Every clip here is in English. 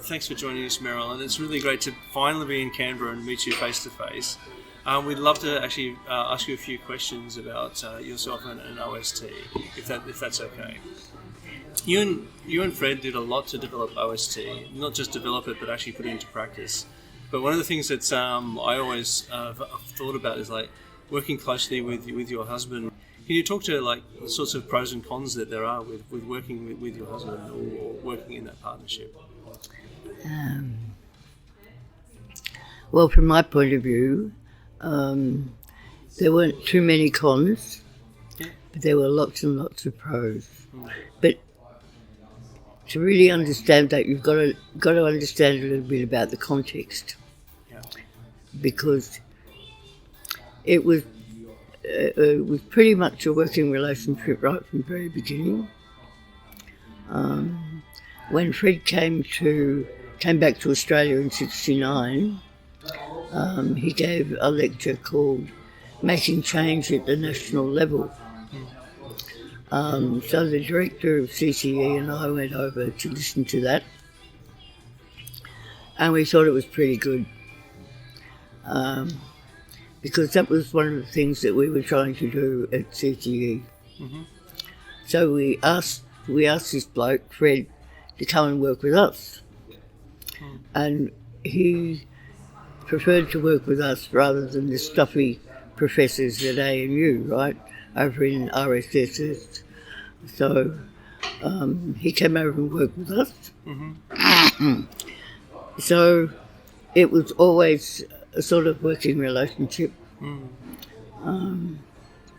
Thanks for joining us, Merrelyn. It's really great to finally be in Canberra and meet you face to face. We'd love to actually ask you a few questions about yourself and OST, if that's okay. You and Fred did a lot to develop OST, not just develop it, but actually put it into practice. But one of the things that I always thought about is like working closely with your husband. Can you talk to like the sorts of pros and cons that there are with working with your husband or working in that partnership? Well, from my point of view, there weren't too many cons, but there were lots and lots of pros. But to really understand that, you've got to understand a little bit about the context, because it was pretty much a working relationship right from the very beginning. When Fred came back to Australia in '69, he gave a lecture called Making Change at the National Level. So the director of CCE and I went over to listen to that, and we thought it was pretty good, because that was one of the things that we were trying to do at CCE. Mm-hmm. So we asked this bloke, Fred, to come and work with us. And he preferred to work with us rather than the stuffy professors at ANU, right, over in RSSS. So he came over and worked with us. Mm-hmm. So it was always a sort of working relationship.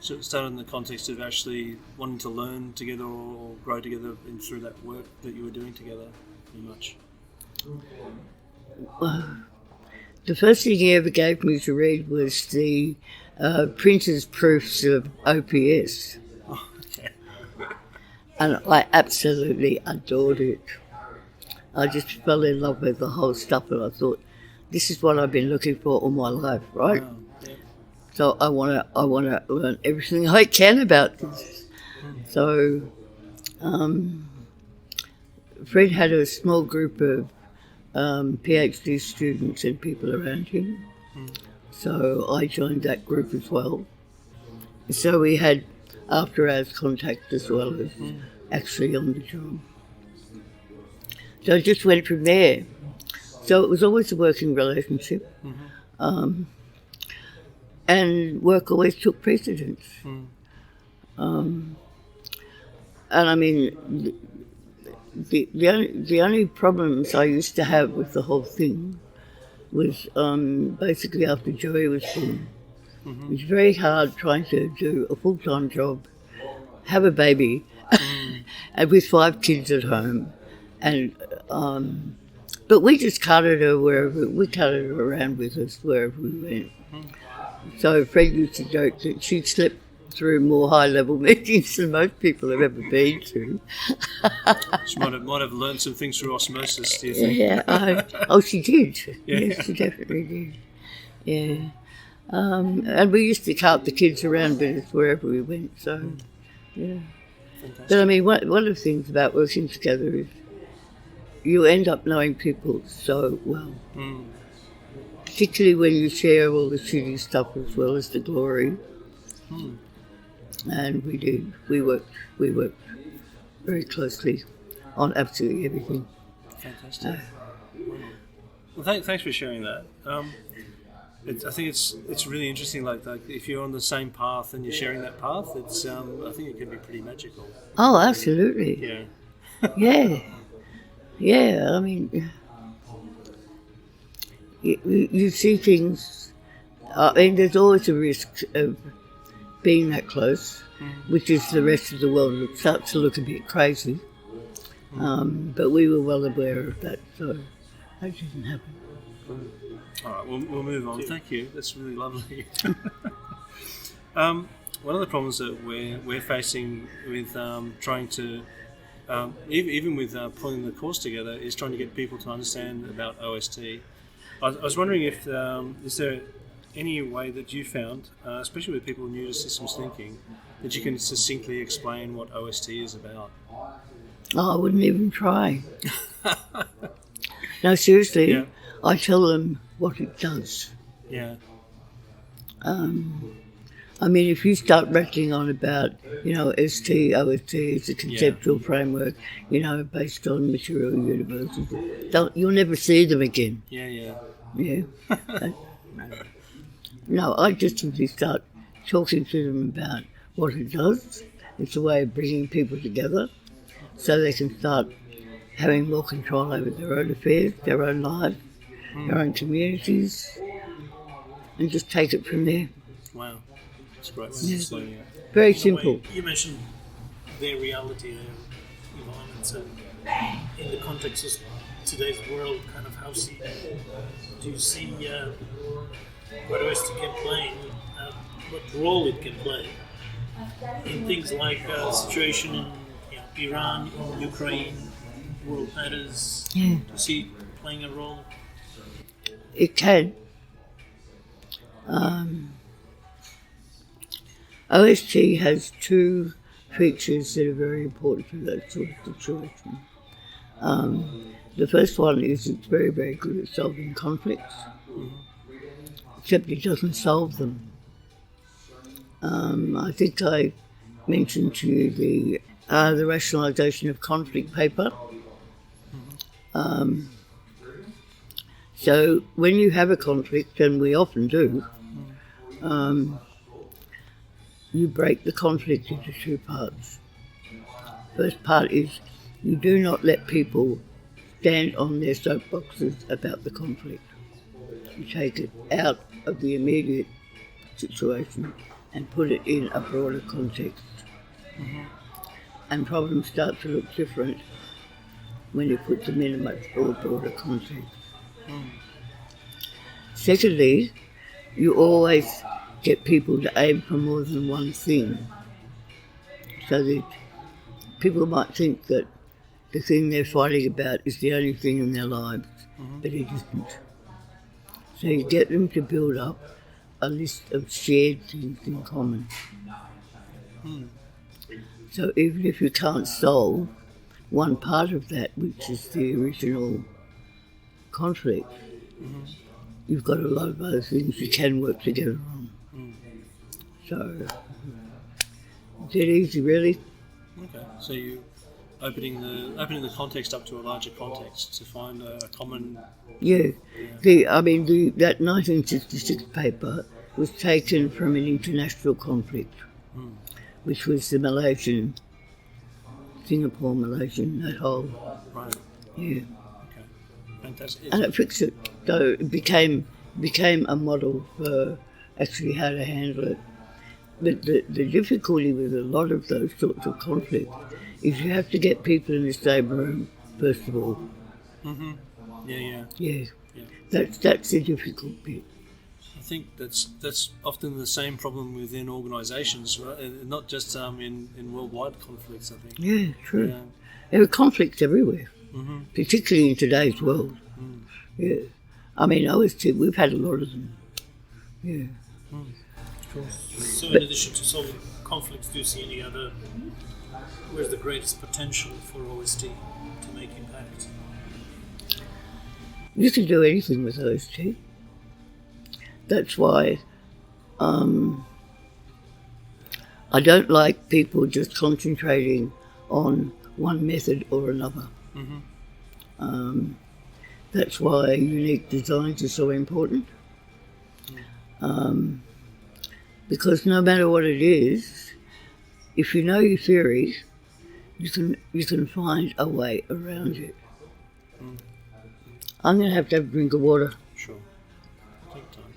So it started in the context of actually wanting to learn together or grow together through that work that you were doing together, pretty much. The first thing he ever gave me to read was the printer's proofs of OPS. Oh, okay. And I absolutely adored it. I just fell in love with the whole stuff, and I thought, this is what I've been looking for all my life, right? Wow. Yeah. So I want to learn everything I can about this. So Fred had a small group of PhD students and people around him. So I joined that group as well. So we had after-hours contact as well as actually on the job. So I just went from there. So it was always a working relationship. And work always took precedence. And I mean, the only problems I used to have with the whole thing was basically after Joey was born. It was very hard trying to do a full-time job, have a baby, and with 5 kids at home, and but we just carted her around with us wherever we went. So Fred used to joke that she slept through more high-level meetings than most people have ever been to. She might have learned some things through osmosis, do you think? Yeah. She did. Yeah. Yes, she definitely did. Yeah. And we used to cart the kids around with us wherever we went. So, yeah. Fantastic. But I mean, one of the things about working together is you end up knowing people so well. Particularly when you share all the shitty stuff as well as the glory. And we did. We worked very closely on absolutely everything. Fantastic. Well, thanks for sharing that. I think it's really interesting. Like if you're on the same path and you're sharing that path, it's I think it can be pretty magical. Oh, absolutely. Yeah. Yeah. I mean, you see things. I mean, there's always a risk of being that close, which is the rest of the world starts to look a bit crazy. But we were well aware of that, so that didn't happen. All right, we'll move on. Thank you. That's really lovely. One of the problems that we're facing with trying to, even with pulling the course together, is trying to get people to understand about OST. I was wondering if is there any way that you found, especially with people new to systems thinking, that you can succinctly explain what OST is about? Oh, I wouldn't even try. No, seriously, Yeah. I tell them what it does. Yeah. I mean, if you start rattling on about, ST, OST is a conceptual framework, based on material universes, you'll never see them again. Yeah. Yeah. No, I just simply start talking to them about what it does. It's a way of bringing people together so they can start having more control over their own affairs, their own lives, their own communities, and just take it from there. Wow. That's a great way to explain it. Very simple. You mentioned their reality, their environments, and in the context of today's world, kind of do you see what OST can play, what role it can play in things like situation in Iran, in Ukraine, world matters? Yeah. Do you see it playing a role? It can. OST has two features that are very important for that sort of situation. The first one is it's very, very good at solving conflicts, except it doesn't solve them. I think I mentioned to you the rationalisation of conflict paper. So when you have a conflict, and we often do, you break the conflict into two parts. First part is you do not let people stand on their soapboxes about the conflict. You take it out of the immediate situation and put it in a broader context. And problems start to look different when you put them in a much broader context. Secondly, you always get people to aim for more than one thing, so that people might think that the thing they're fighting about is the only thing in their lives, but it isn't. So you get them to build up a list of shared things in common. So even if you can't solve one part of that, which is the original conflict, you've got a lot of other things you can work together on. So, is that easy, really? Okay, so you opening the context up to a larger context to find a common. Yeah, that 1966 paper was taken from an international conflict, which was the Singapore-Malaysian, that whole. Right. Yeah. Okay. Fantastic. And it fixed it. So it became a model for actually how to handle it. But the difficulty with a lot of those sorts of conflicts is you have to get people in the same room, first of all. Yeah. That's the difficult bit. I think that's often the same problem within organisations, right? Not just in worldwide conflicts, I think. Yeah, true. Yeah. There are conflicts everywhere, particularly in today's world. Yeah. I mean, we've had a lot of them. Yeah. So in addition to solving conflicts, do you see where's the greatest potential for OST to make impact? You can do anything with OST. That's why I don't like people just concentrating on one method or another. That's why unique designs are so important. Because no matter what it is, if you know your theory, you can find a way around it. I'm going to have a drink of water. Sure. Take time.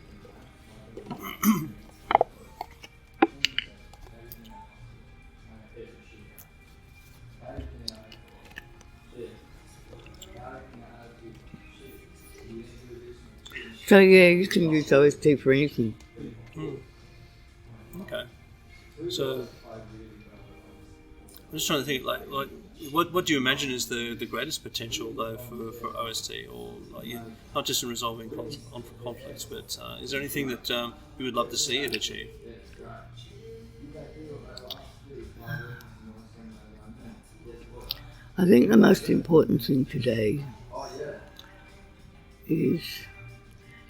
So yeah, you can use OST for anything. Okay. So I'm just trying to think, like what do you imagine is the greatest potential though for OST, or not just in resolving conflicts, but is there anything that you would love to see it achieve? I think the most important thing today is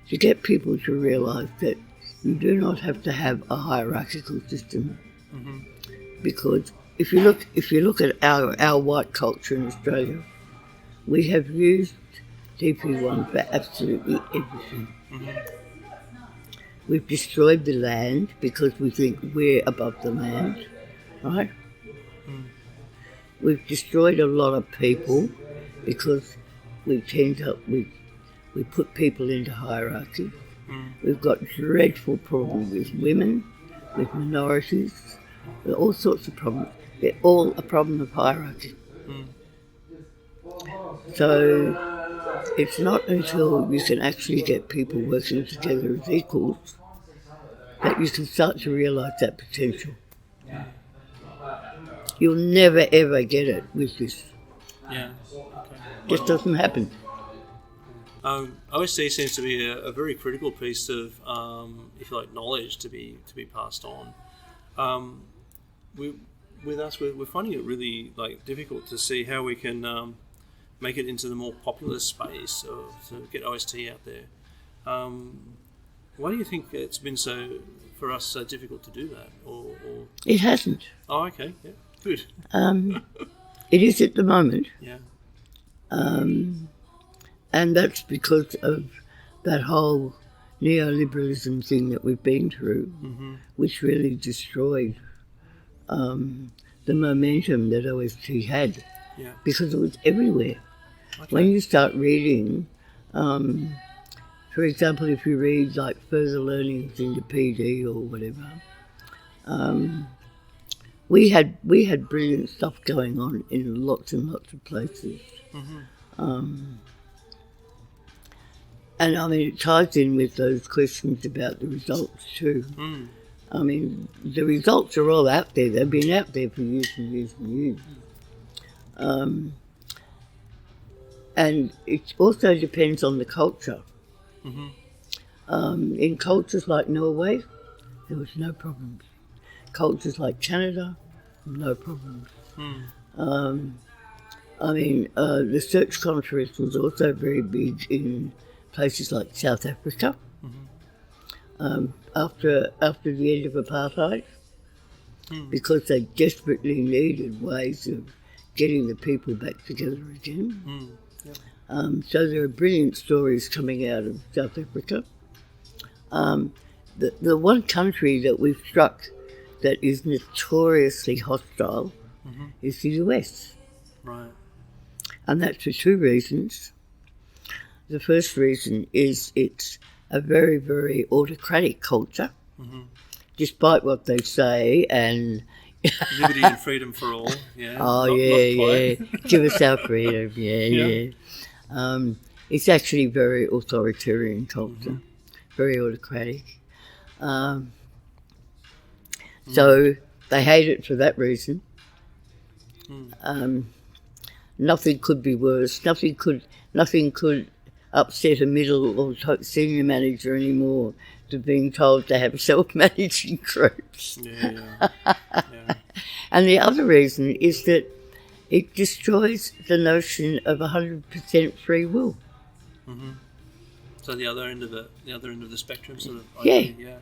to get people to realise that you do not have to have a hierarchical system, because if you look at our white culture in Australia, we have used DP1 for absolutely everything. We've destroyed the land because we think we're above the land, right? We've destroyed a lot of people because we put people into hierarchy. We've got dreadful problems with women, with minorities, with all sorts of problems. They're all a problem of hierarchy. So it's not until you can actually get people working together as equals that you can start to realise that potential. You'll never ever get it with this. Yeah. Just doesn't happen. OST seems to be a very critical piece of, if you like, knowledge to be passed on. With us, we're finding it really difficult to see how we can make it into the more popular space, or to get OST out there. Why do you think it's been for us so difficult to do that? Or It hasn't. Oh, okay, yeah, good. It is at the moment. Yeah. And that's because of that whole neoliberalism thing that we've been through, which really destroyed the momentum that OST had, because it was everywhere. Okay. When you start reading, for example, if you read further learnings in the PD or whatever, we had brilliant stuff going on in lots and lots of places. And I mean, it ties in with those questions about the results too. I mean, the results are all out there. They've been out there for years and years and years. And it also depends on the culture. In cultures like Norway, there was no problems. Cultures like Canada, no problems. I mean, the search conference was also very big in places like South Africa, after the end of apartheid, because they desperately needed ways of getting the people back together again. So there are brilliant stories coming out of South Africa. The one country that we've struck that is notoriously hostile is the US. Right. And that's for two reasons. The first reason is it's a very, very autocratic culture, despite what they say, and liberty and freedom for all. Yeah. Oh, yeah. Give us our freedom. Yeah. It's actually very authoritarian culture, very autocratic. So they hate it for that reason. Nothing could be worse. Nothing could upset a middle or senior manager anymore than being told to have self-managing groups. Yeah. And the other reason is that it destroys the notion of 100% free will. So the other end of the spectrum, sort of. Yeah.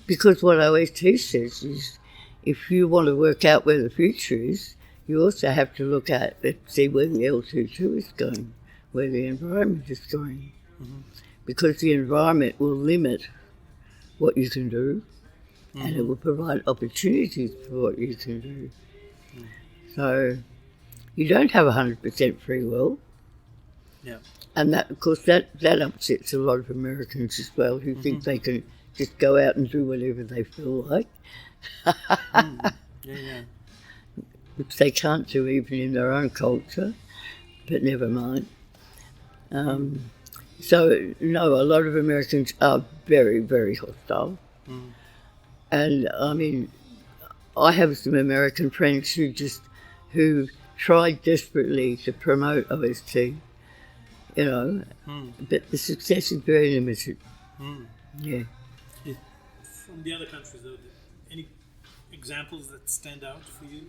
Because what OST says is, if you want to work out where the future is, you also have to look at see where the L22 is going, where the environment is going, because the environment will limit what you can do, and it will provide opportunities for what you can do. So you don't have 100% free will. Yeah. And that, of course, that upsets a lot of Americans as well, who think they can just go out and do whatever they feel like. Which they can't do even in their own culture, but never mind. So, no, a lot of Americans are very, very hostile. And, I mean, I have some American friends who tried desperately to promote OST, but the success is very limited. Yeah. From the other countries, though, any examples that stand out for you?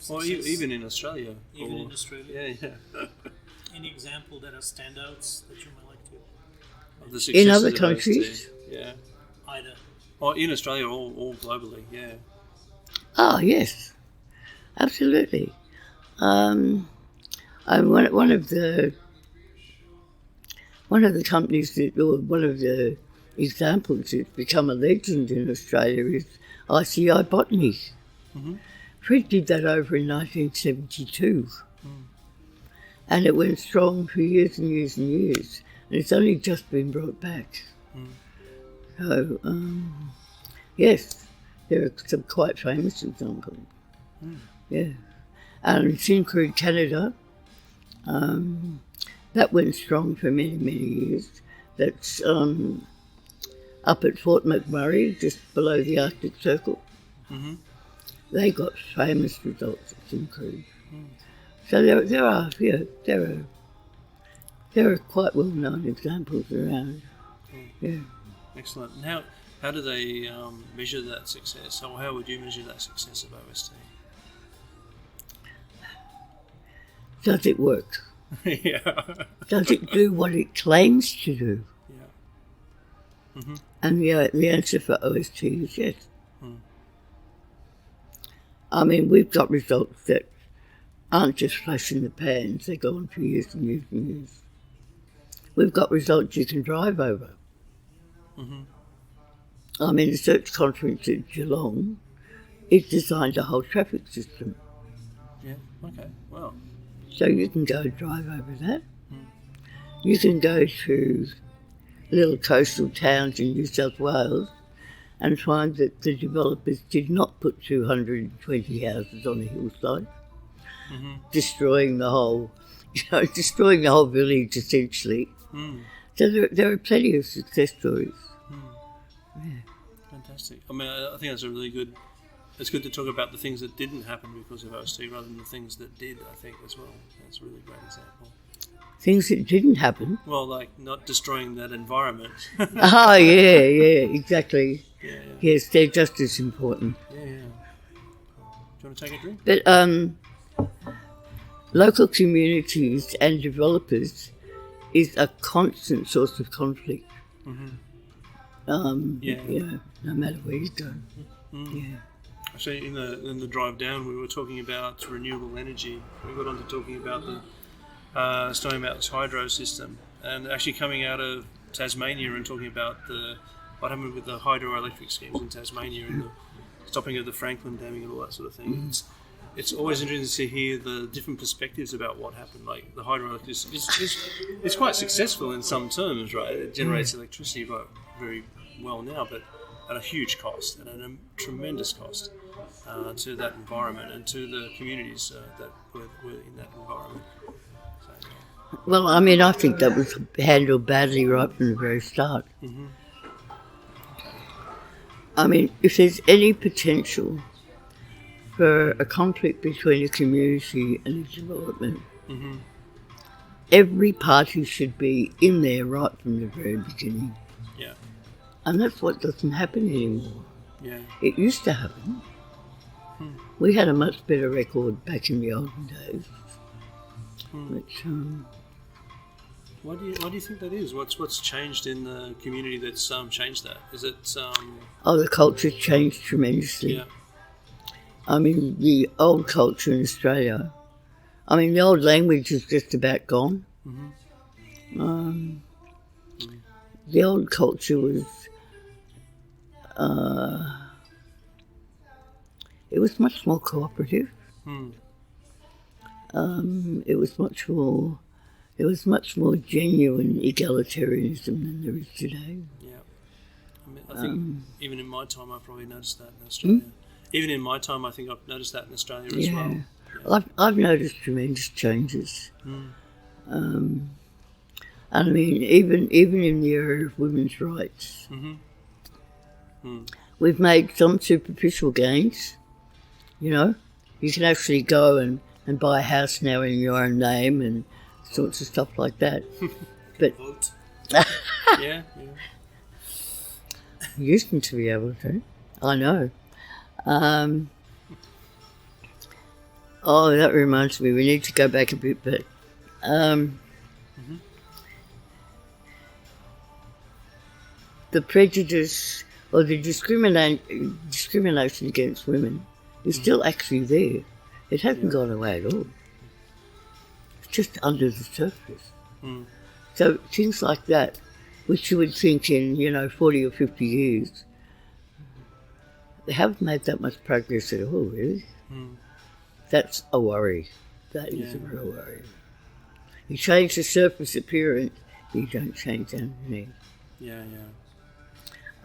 Or even in Australia. In Australia? Yeah. Any example that are standouts that you might like to of the successes In other of countries? OST? Yeah. Either. Or in Australia, all globally, yeah. Oh, yes, absolutely. One of the companies or one of the examples that's become a legend in Australia is ICI Botany. Mm-hmm. Fred did that over in 1972. And it went strong for years and years and years. And it's only just been brought back. So, yes, there are some quite famous examples. Yeah. And Syncrude Canada, that went strong for many, many years. That's up at Fort McMurray, just below the Arctic Circle. Mm-hmm. They got famous results at Syncrude. So there are quite well-known examples around. Yeah. Excellent. And how do they measure that success? Or how would you measure that success of OST? Does it work? Yeah. Does it do what it claims to do? Yeah. Mm-hmm. And the answer for OST is yes. I mean, we've got results that aren't just flash in the pans, they go on for years and years and years. We've got results you can drive over. Mm-hmm. I mean, the Search Conference at Geelong, it designed a whole traffic system. Yeah, okay, wow. So you can go drive over that. You can go to little coastal towns in New South Wales and find that the developers did not put 220 houses on a hillside, destroying the whole village essentially. So there are plenty of success stories. Yeah. Fantastic. I mean, I think that's a really good. It's good to talk about the things that didn't happen because of OST rather than the things that did. I think as well. That's a really great example. Things that didn't happen. Well, like not destroying that environment. Oh yeah, exactly. Yeah. Yes, they're just as important. Yeah. Do you want to take a drink? But local communities and developers is a constant source of conflict. No matter where you go. Yeah. Actually, in the drive down, we were talking about renewable energy. We got on to talking about talking about this hydro system, and actually coming out of Tasmania and talking about what happened with the hydroelectric schemes in Tasmania and the stopping of the Franklin damming and all that sort of thing. It's always interesting to hear the different perspectives about what happened. Like the hydroelectric it's quite successful in some terms, right? It generates electricity very well now, but at a huge cost, at a tremendous cost to that environment and to the communities that were in that environment. So, Well, I mean, I think that was handled badly right from the very start. I mean, if there's any potential for a conflict between a community and a development, every party should be in there right from the very beginning. Yeah. And that's what doesn't happen anymore. Yeah. It used to happen. We had a much better record back in the olden days. Which, Why do you think that is? What's changed in the community that's changed that? Is it? the culture's changed tremendously. Yeah. I mean, the old culture in Australia, the old language is just about gone. The old culture was, it was much more cooperative. It was much more genuine egalitarianism than there is today. Yeah. I think even in my time, I probably noticed that in Australia. Even in my time, I think I've noticed that in Australia as well. Yeah. I've noticed tremendous changes. And I mean, even in the area of women's rights, we've made some superficial gains. You know, you can actually go and buy a house now in your own name and sorts of stuff like that. But Vote. Yeah. you used to be able to. I know. That reminds me, we need to go back a bit, but the prejudice or the discrimination against women is still actually there. It hasn't gone away at all. It's just under the surface. So things like that, which you would think in, 40 or 50 years, they haven't made that much progress at all, really. That's a worry. That is a real worry. You change the surface appearance, but you don't change underneath. Yeah.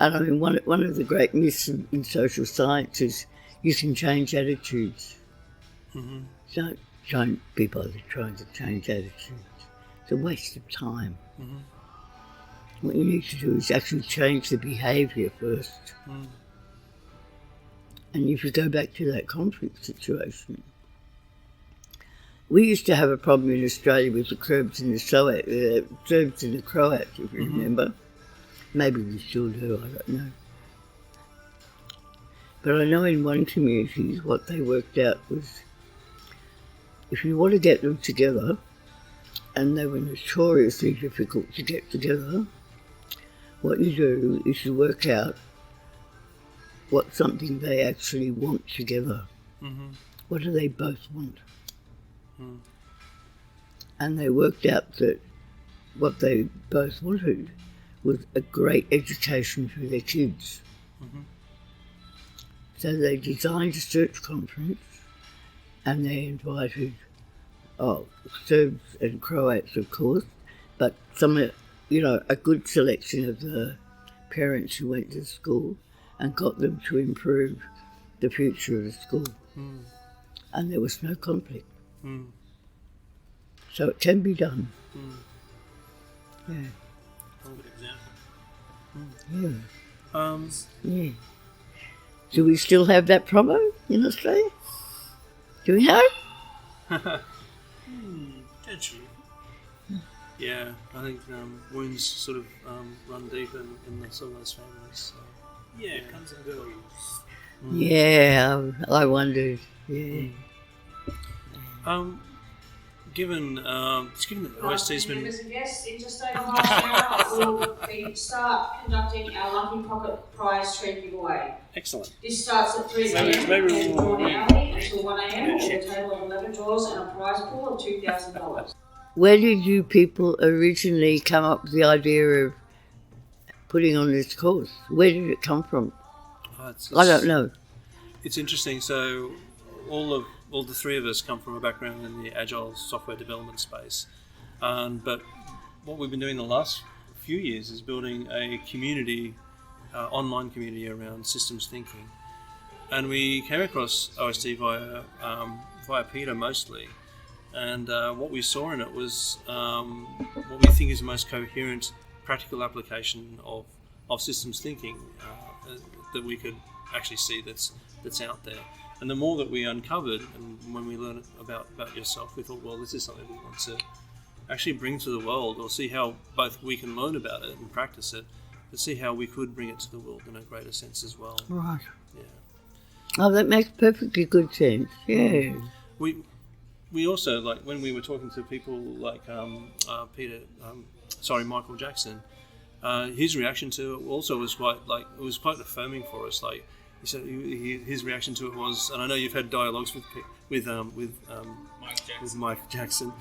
And I mean, one of the great myths in social science is you can change attitudes. Don't be bothered trying to change attitudes. It's a waste of time. What you need to do is actually change the behaviour first. And if you go back to that conflict situation, we used to have a problem in Australia with the Serbs and the Serbs and the Croats, if you remember. Maybe we still do, I don't know. But I know in one community what they worked out was if you want to get them together, and they were notoriously difficult to get together, what you do is you work out what's something they actually want together. What do they both want? And they worked out that what they both wanted was a great education for their kids. So they designed a search conference and they invited Serbs and Croats, of course, but some, a good selection of the parents who went to school and got them to improve the future of the school. And there was no conflict. So it can be done. Yeah. Good example. Yeah. Do we still have that problem in Australia? Do we know? Potentially. Yeah, I think wounds sort of run deep in some of those families. So. Yeah, it comes and goes. Yeah, I wondered. Yeah. Given that OST's been... As a guest, interstate or national, we'll start conducting our Lucky Pocket prize treat giveaway. Excellent. This starts at 3 p.m. Maybe and we'll- drawn hourly until 1 a.m. with a total of 11 draws and a prize pool of $2,000. Where did you people originally come up with the idea of putting on this course? Where did it come from? I don't know. It's interesting. So all the three of us come from a background in the agile software development space, but what we've been doing the last few years is building a community, online community around systems thinking, and we came across OST via Peter mostly, and what we saw in it was what we think is the most coherent, practical application of systems thinking that we could actually see that's out there. And the more that we uncovered, and when we learned about yourself, we thought, well, this is something we want to actually bring to the world, or see how both we can learn about it and practice it, but see how we could bring it to the world in a greater sense as well. Right. Yeah. Oh, that makes perfectly good sense. Yeah. We also, like, when we were talking to people like Michael Jackson, his reaction to it also was quite affirming for us. Like, he said, his reaction to it was, and I know you've had dialogues with Mike Jackson,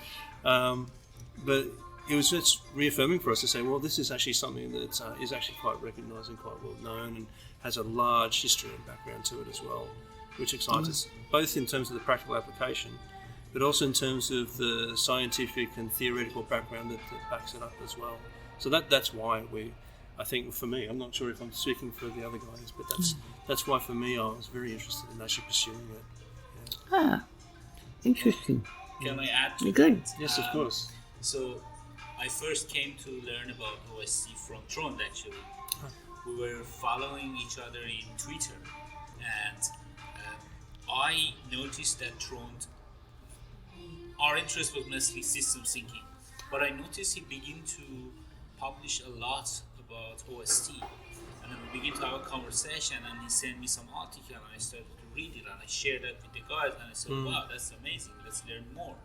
but it was just reaffirming for us to say, well, this is actually something that is actually quite recognised and quite well known, and has a large history and background to it as well, which excites us both in terms of the practical application, but also in terms of the scientific and theoretical background that backs it up as well. So that's why I think for me, I'm not sure if I'm speaking for the other guys, but that's why for me I was very interested in actually pursuing it. Yeah. Ah, interesting. Can I add to Good. that? Yes, of course. So I first came to learn about OST from Trond, actually. We were following each other in Twitter, and I noticed that Trond, our interest was mostly system thinking, but I noticed he began to publish a lot about OST, and then we began to have a conversation, and he sent me some article, and I started to read it, and I shared that with the guys, and I said, wow, that's amazing, let's learn more.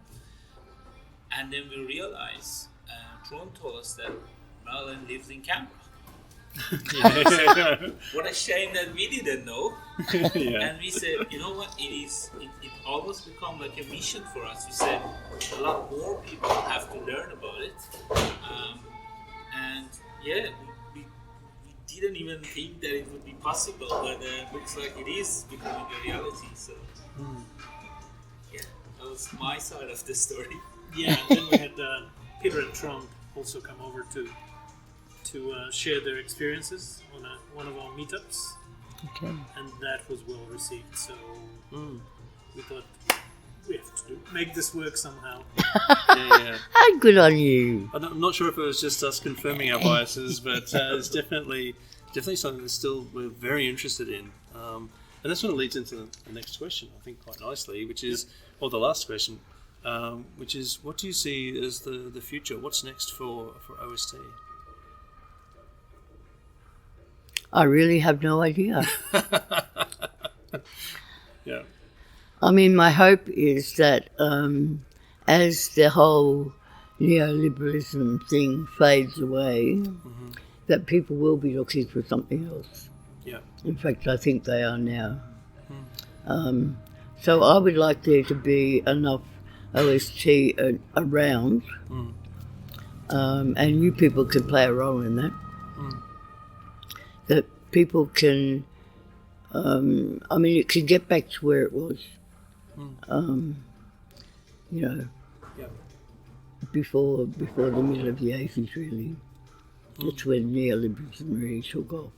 And then we realized, Trond told us that Merrelyn lives in Canberra. What a shame that we didn't know. Yeah. And we said, you know what, it almost become like a mission for us. We said a lot more people have to learn about it. And yeah, we didn't even think that it would be possible, but looks like it is becoming a reality. So yeah, that was my side of the story. Yeah, and then we had Peter and Trump also come over to share their experiences on one of our meetups, Okay. and that was well received. So we thought we have to make this work somehow. Yeah. Ah, good on you. I'm not sure if it was just us confirming our biases, but it's definitely something that still we're very interested in. And that sort of leads into the next question, I think, quite nicely, which is, or the last question, which is, what do you see as the future? What's next for OST? I really have no idea. Yeah. I mean, my hope is that as the whole neoliberalism thing fades away, that people will be looking for something else. Yeah. In fact, I think they are now. So I would like there to be enough OST around, and you people can play a role in that. That people can, I mean, it can get back to where it was, you know, before the middle of the 80s, really. That's when neoliberalism really took off.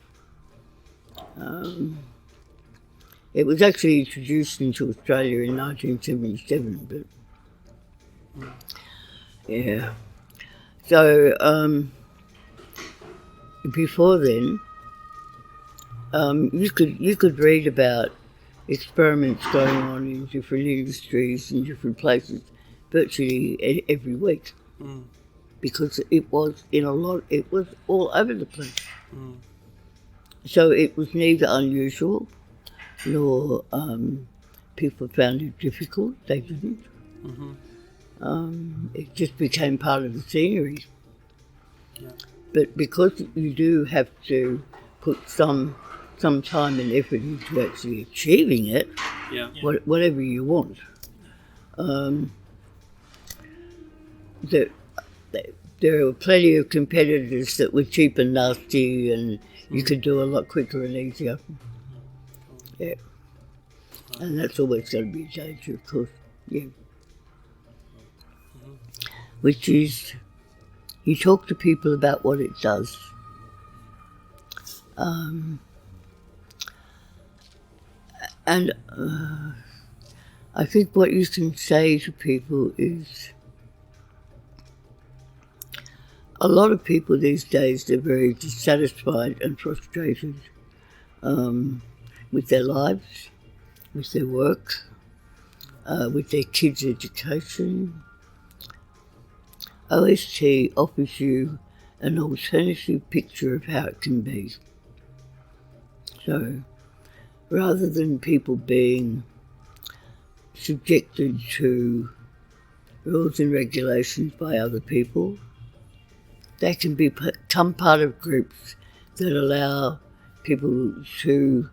It was actually introduced into Australia in 1977, but yeah. So before then, you could read about experiments going on in different industries in different places virtually every week, because it was all over the place. So it was neither unusual nor people found it difficult. They didn't. It just became part of the scenery. But because you do have to put some time and effort into actually achieving it, whatever you want, there were plenty of competitors that were cheap and nasty, and you could do a lot quicker and easier. Yeah. And that's always going to be a danger, of course. Yeah. Which is, you talk to people about what it does. And I think what you can say to people is, a lot of people these days, they're very dissatisfied and frustrated with their lives, with their work, with their kids' education. OST offers you an alternative picture of how it can be. So, rather than people being subjected to rules and regulations by other people, they can become part of groups that allow people to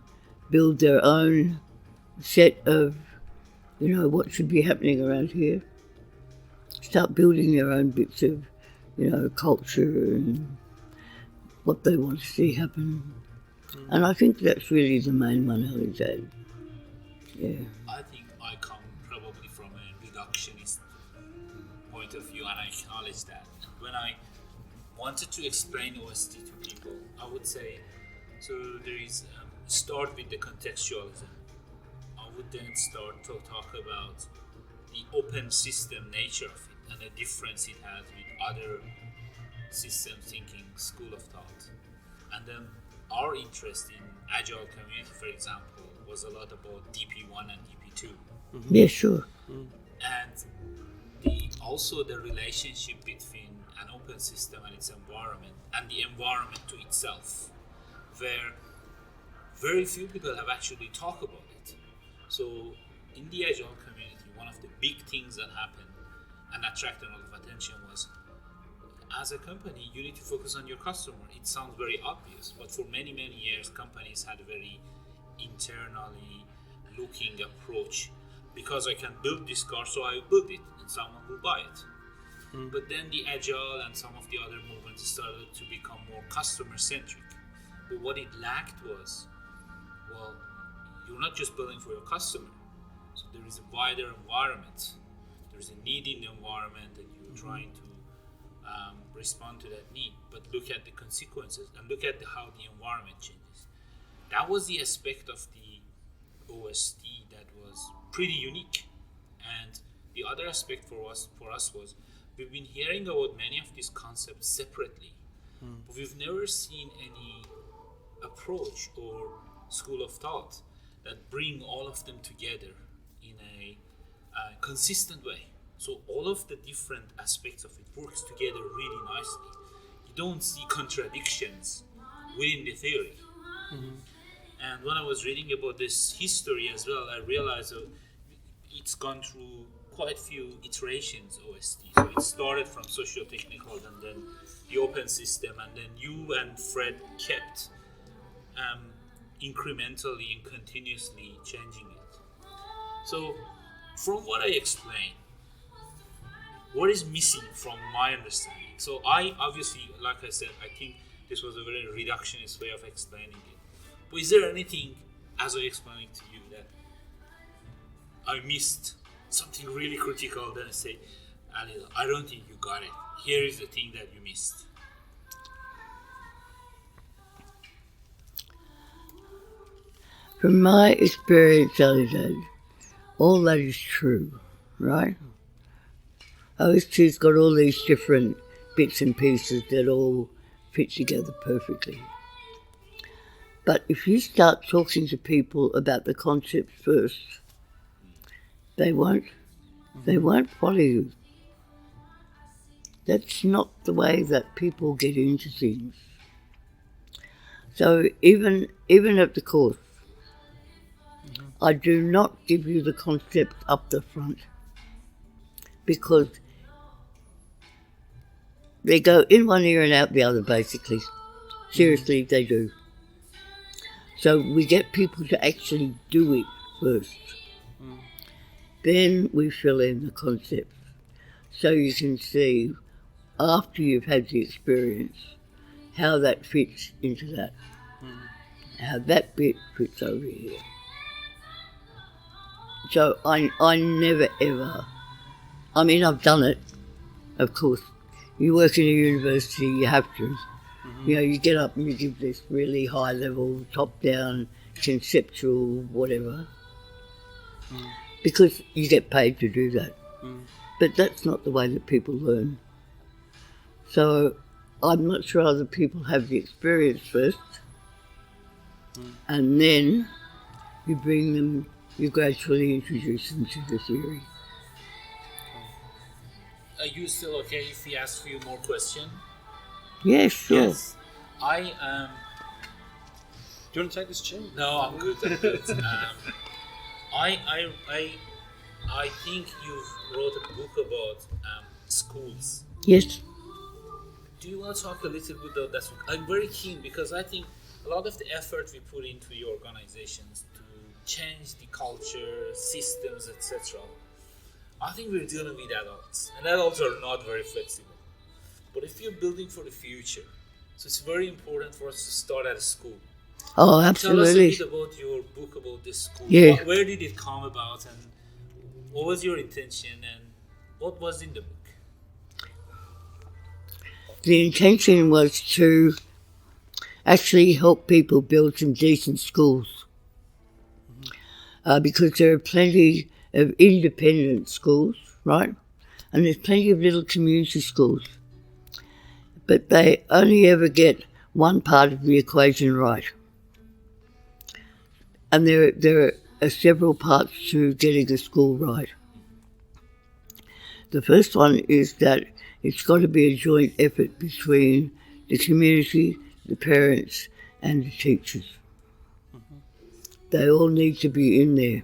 build their own set of, what should be happening around here. Start building their own bits of, culture and what they want to see happen. And I think that's really the main one, Alexander. Yeah. I think I come probably from a reductionist point of view, and I acknowledge that. When I wanted to explain OST to people, I would say, so there is, start with the contextualism. I would then start to talk about the open system nature of it and the difference it has with other system thinking school of thought. And then our interest in agile community, for example, was a lot about DP1 and DP2. Yeah, sure. And also the relationship between an open system and its environment, and the environment to itself, where very few people have actually talked about it. So in the agile community, one of the big things that happened and attracted a lot of attention was as a company, you need to focus on your customer. It sounds very obvious, but for many, many years, companies had a very internally looking approach. Because I can build this car, so I build it, and someone will buy it. But then the agile and some of the other movements started to become more customer-centric. But what it lacked was, well, you're not just building for your customer. So there is a wider environment. There's a need in the environment, and you're trying to respond to that need. But look at the consequences, and look at how the environment changes. That was the aspect of the OST that was pretty unique. And the other aspect for us was, we've been hearing about many of these concepts separately, but we've never seen any approach or school of thought that bring all of them together in a consistent way. So all of the different aspects of it works together really nicely. You don't see contradictions within the theory. And when I was reading about this history as well, I realized that it's gone through quite a few iterations, OST. So it started from socio-technical, and then the open system, and then you and Fred kept incrementally and continuously changing it. So from what I explained, what is missing from my understanding? So I obviously, like I said, I think this was a very reductionist way of explaining it. But is there anything, as I explained to you, that I missed something really critical? Then I say, Ali, I don't think you got it. Here is the thing that you missed. From my experience, Ali, all that is true, right? OST's got all these different bits and pieces that all fit together perfectly. But if you start talking to people about the concepts first, they won't follow you. That's not the way that people get into things. So even at the course, I do not give you the concept up the front, because they go in one ear and out the other, basically. Seriously, they do. So we get people to actually do it first. Then we fill in the concepts. So you can see, after you've had the experience, how that fits into that. How that bit fits over here. So I never ever, I mean, I've done it, of course. You work in a university, you have to. You know, you get up and you give this really high level, top down, conceptual, whatever. Because you get paid to do that. But that's not the way that people learn. So I'd much rather people have the experience first, and then you bring them, you gradually introduce them to the theory. Are you still okay if we ask you more questions? Yeah, sure. Yes. Do you want to take this chair? No, I'm good. I think you wrote a book about schools. Yes. Do you want to talk a little bit about that? I'm very keen, because I think a lot of the effort we put into your organizations to change the culture, systems, etc. I think we're dealing with adults, and adults are not very flexible. But if you're building for the future, so it's very important for us to start at a school. Oh, absolutely. Tell us a bit about your book about this school. Yeah. Where did it come about, and what was your intention, and what was in the book? The intention was to actually help people build some decent schools. Because there are plenty of independent schools, right? And there's plenty of little community schools. But they only ever get one part of the equation right. And there are several parts to getting a school right. The first one is that it's got to be a joint effort between the community, the parents, and the teachers. They all need to be in there.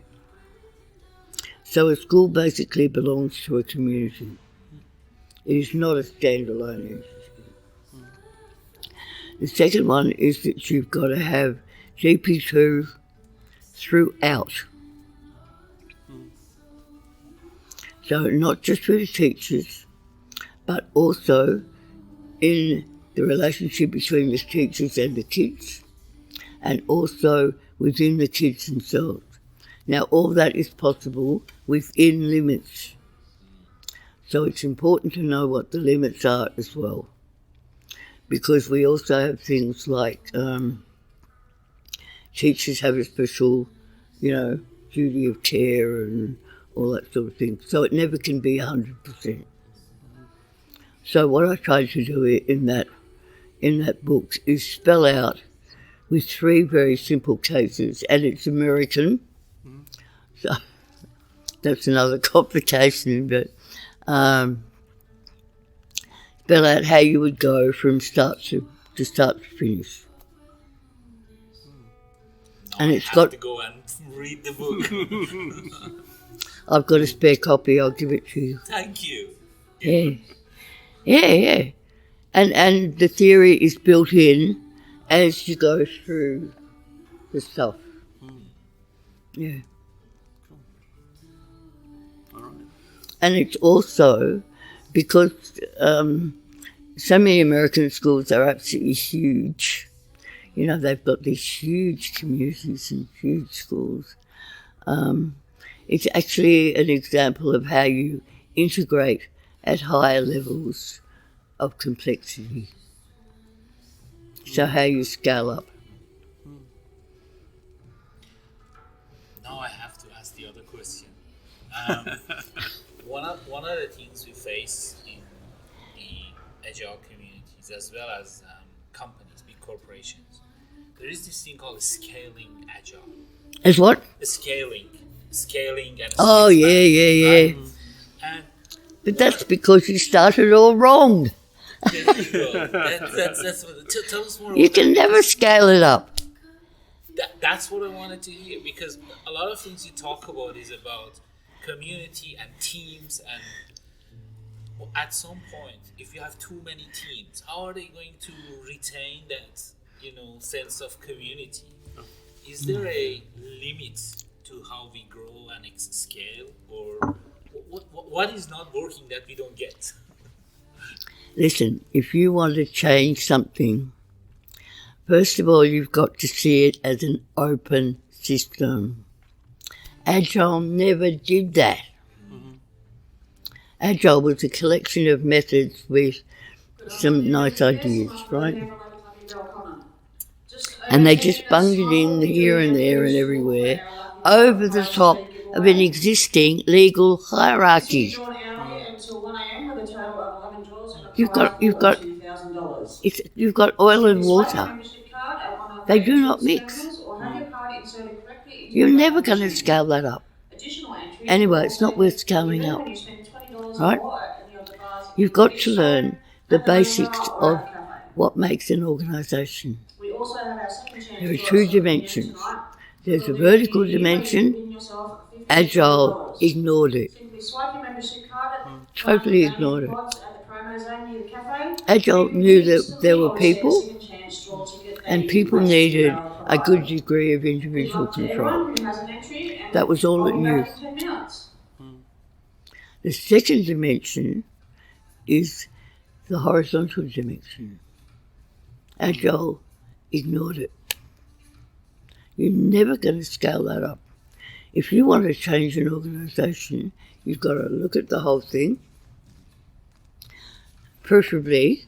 So a school basically belongs to a community. It is not a standalone The second one is that you've got to have GP2 throughout. So not just with the teachers, but also in the relationship between the teachers and the kids, and also within the kids themselves. Now, all that is possible within limits. So it's important to know what the limits are as well. Because we also have things like teachers have a special, duty of care and all that sort of thing. So it never can be 100%. So what I tried to do in that book is spell out with 3 very simple cases, and it's American. So that's another complication, but spell out how you would go from start to finish. And it's got to go and read the book. I've got a spare copy, I'll give it to you. Thank you. Yeah. And the theory is built in as you go through the stuff. Yeah. All right. And it's also because so many American schools are absolutely huge. They've got these huge communities and huge schools. It's actually an example of how you integrate at higher levels of complexity. So how you scale up. Now I have to ask the other question. One of the things we face in the agile communities, as well as companies, big corporations, there is this thing called scaling agile. As what? Scaling and oh yeah. And but that's because you started all wrong. there you go. That's what, tell us more. You can never scale it up. That's what I wanted to hear, because a lot of things you talk about is about community and teams, and at some point, if you have too many teams, how are they going to retain that sense of community? Is there a limit to how we grow and scale, or what is not working that we don't get? Listen, if you want to change something, first of all, you've got to see it as an open system. Agile never did that. Agile was a collection of methods with some nice ideas, right? And they just bunged it in here and there and everywhere over the top of an existing legal hierarchy. You've got oil and water. They do not mix. You're never going to scale that up. Anyway, it's not worth scaling up, right? You've got to learn the basics of what makes an organisation. There are 2 dimensions. There's a vertical dimension. Agile ignored it. Totally ignored it. Agile knew that there were people, and people needed a good degree of individual control. That was all it knew. The second dimension is the horizontal dimension. Agile ignored it. You're never going to scale that up. If you want to change an organisation, you've got to look at the whole thing. Preferably,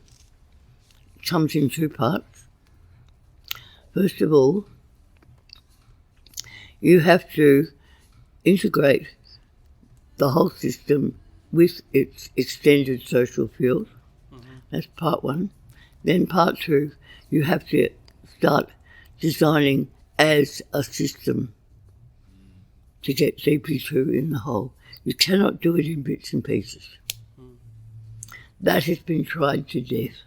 it comes in 2 parts. First of all, you have to integrate the whole system with its extended social field. That's part 1. Then part 2, you have to start designing as a system to get GP2 in the whole. You cannot do it in bits and pieces. That has been tried to death.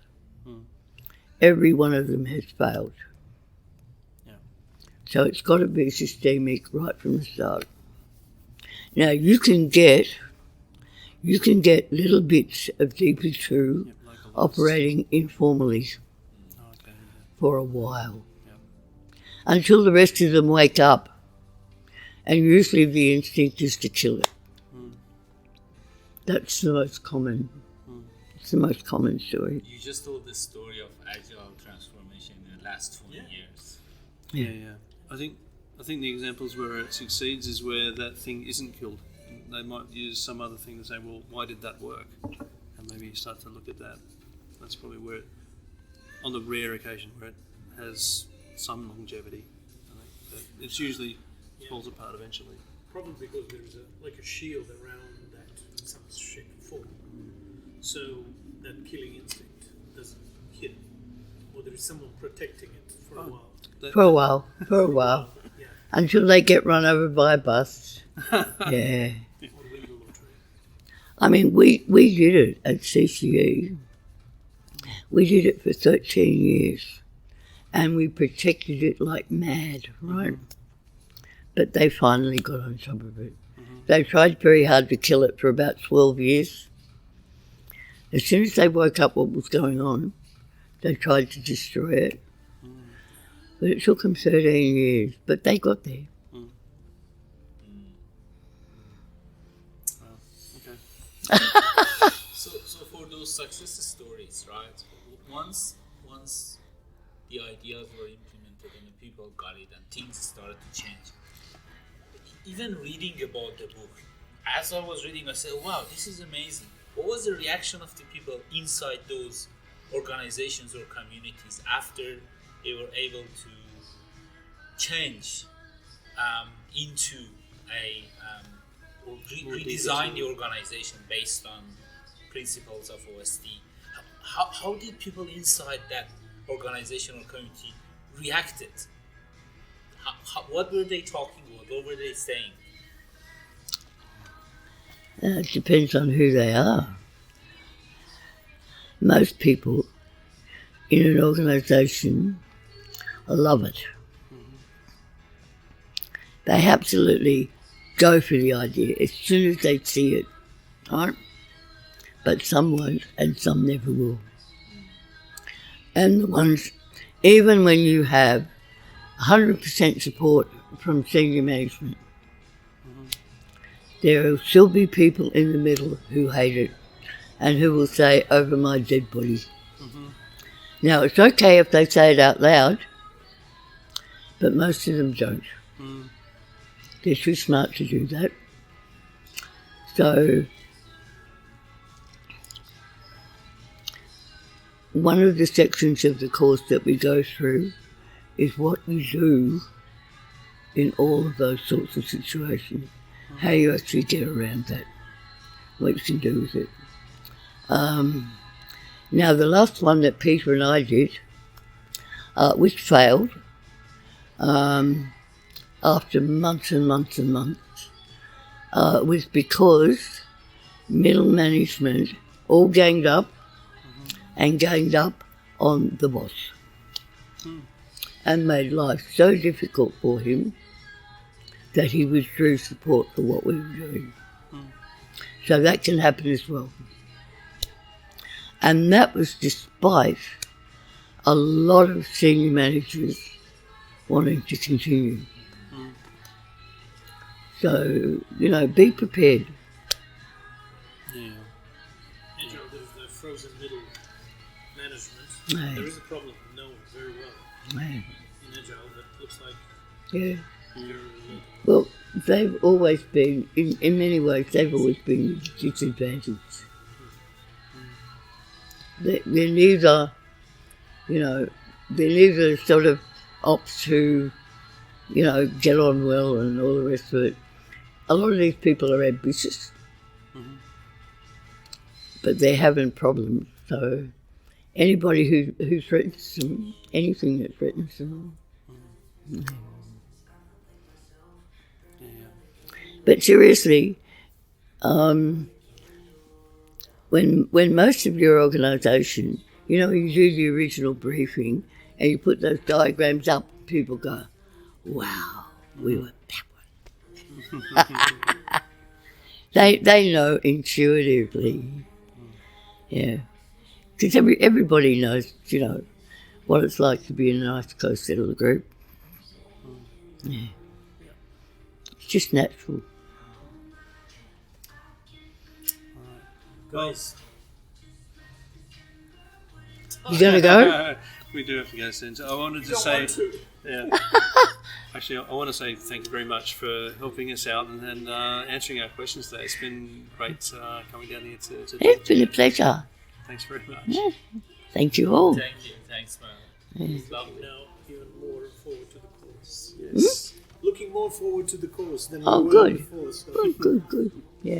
Every one of them has failed. Yeah. So it's got to be systemic right from the start. Now you can get little bits of GP2 operating informally. Okay. for a while, until the rest of them wake up. And usually the instinct is to kill it. That's the most common. It's the most common story. You just told the story of agile transformation in the last 20 years. Yeah. I think the examples where it succeeds is where that thing isn't killed. They might use some other thing to say, well, why did that work? And maybe you start to look at that. That's probably where, on the rare occasion where it has some longevity, I think it's usually falls apart eventually. Probably because there's a shield around that in some shape or form. So that killing instinct doesn't hit, or there is someone protecting it for a while. For a while. Yeah. Until they get run over by a bus. Yeah. Or legal or trade. I mean, we did it at CCE. We did it for 13 years. And we protected it like mad, right? But they finally got on top of it. They tried very hard to kill it for about 12 years. As soon as they woke up what was going on, they tried to destroy it. But it took them 13 years. But they got there. Okay. So for those success stories, right? Once the ideas were implemented and the people got it and things started to change. Even reading about the book, as I was reading, I said, wow, this is amazing. What was the reaction of the people inside those organizations or communities after they were able to change into or redesign the organization based on principles of OST? How did people inside that organization or community reacted? What were they talking about? What were they saying? It depends on who they are. Most people in an organisation love it. They absolutely go for the idea as soon as they see it, right? But some won't and some never will. And the ones, even when you have 100% support from senior management, there will still be people in the middle who hate it and who will say, over my dead body. Now, it's okay if they say it out loud, but most of them don't. They're too smart to do that. So, one of the sections of the course that we go through is what you do in all of those sorts of situations, how you actually get around that, what you can do with it. Now, the last one that Peter and I did, which failed, after months and months and months, was because middle management all ganged up and ganged up on the boss and made life so difficult for him that he withdrew support for what we were doing. So that can happen as well. And that was despite a lot of senior managers wanting to continue. So, be prepared. Yeah. Agile, there's the frozen middle management. Aye. There is a problem known very well Aye. in Agile that looks like Yeah. very relatable. Well, they've always been, in many ways, they've always been disadvantaged. They're neither, they're neither sort of ops who, get on well and all the rest of it. A lot of these people are ambitious, but they're having problems. So anybody who threatens them, anything that threatens them. But seriously, when most of your organisation, you do the original briefing and you put those diagrams up, people go, wow, we were that one. They know intuitively, yeah. Because everybody knows, what it's like to be in an Ice Coast settler group. Yeah. It's just natural. Guys, You gonna go? We do have to go soon. So I wanted to say, yeah. Actually, I want to say thank you very much for helping us out and answering our questions today. It's been great coming down here to It's been a pleasure. Thanks very much. Yeah. Thank you all. Thank you. Thanks, man. Yeah. Lovely. now even more forward to the course. Yes. Looking more forward to the course than Oh, we were good. before. So. Good, good, good. Yeah.